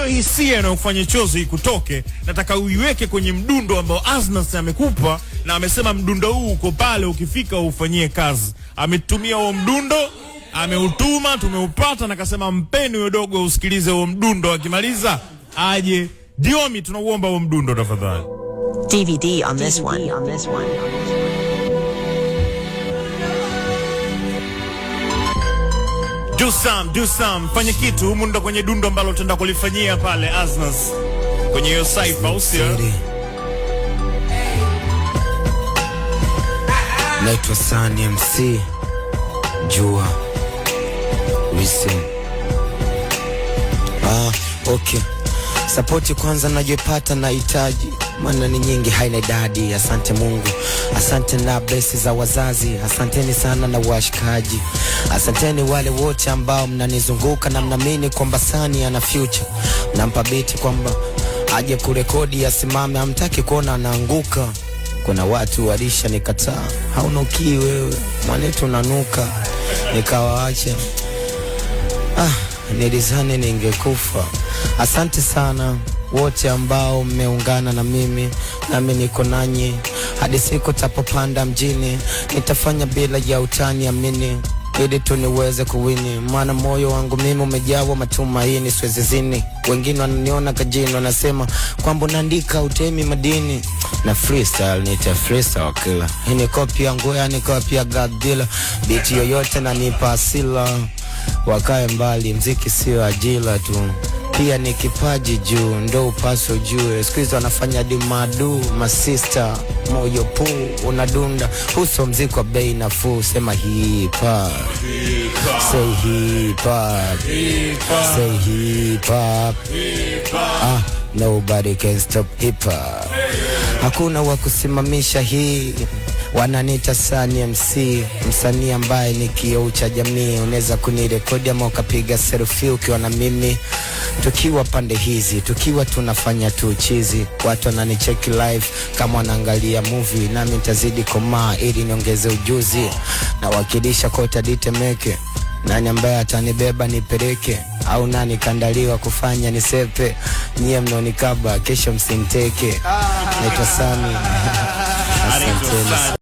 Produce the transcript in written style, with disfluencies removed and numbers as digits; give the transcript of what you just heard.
hiyo hisia inayofanya chozi ikutoke, nataka uiweke kwenye mdundo ambao Asnas amekupa, na amesema mdundo huu uko pale, ukifika ufanyie kazi. Ametumia huo mdundo, ameutuma, tumeupata, na kasema mpeni huyo dogo usikilize huo mdundo, akimaliza aje. Diomi, tunauomba huo mdundo tafadhali. DVD on this one. Do some, fanya kitu humu, ndo kwenye dundo ambalo tenda kulifanyia pale Asnas kwenye hiyo cypher, usio. Naitwa Sunny MC Jua Listen. Okay. Sapoti kwanza najipata na hitaji, maana ni nyingi haina idadi. Asante Mungu, asante na blessings za wazazi, asanteni sana na washikaji, asanteni wale wote ambao mnanizunguka na mnaamini kwamba Sunny ana future. Nampa biti kwamba aje kurekodi asimame, hamtaki kuona anaanguka. Kuna watu walisha nikataa, haunuki wewe mwanetu unanuka, nikawaacha. Nilizani ningekufa. Asante sana wote ambao mmeungana na mimi, nami niko nanyi hadi siku tapopanda mjini. Nitafanya bila ya utani, amini, ili tu niweze kuwini, maana moyo wangu mimi umejawa matumaini. Siwezi zini, wengine wananiona kajini, wanasema kwamba naandika utemi madini na freestyle. Nita freestyle killer, hii ni copy yangu, yani copy ya Godzilla. Beat yoyote na nipa asila, wakae mbali, mziki sio ajira tu, pia ni kipaji juu, ndo upaso juu. Squeeze wanafanya dimadu, masista moyo puu unadunda. Uso mziki wa bei nafuu, sema hip hop, say hip hop, say hip hop. Nobody can stop hip hop, hakuna wa kusimamisha hii. Wananita Sunny MC, msanii ambaye ni kioo cha jamii. Unaweza kunirekodi ama ukapiga selfie ukiwa na mimi, tukiwa pande hizi, tukiwa tunafanya tu chizi. Watu wananicheck live kama wanaangalia movie, nami nitazidi komaa ili niongeze ujuzi. Na wakilisha kota ditemeke, nani ambaye atanibeba nipeleke, au nani kandaliwa kufanya nisepe. Nyie mnonikaba, kesho msinteke. Naitwa Sunny. Asante.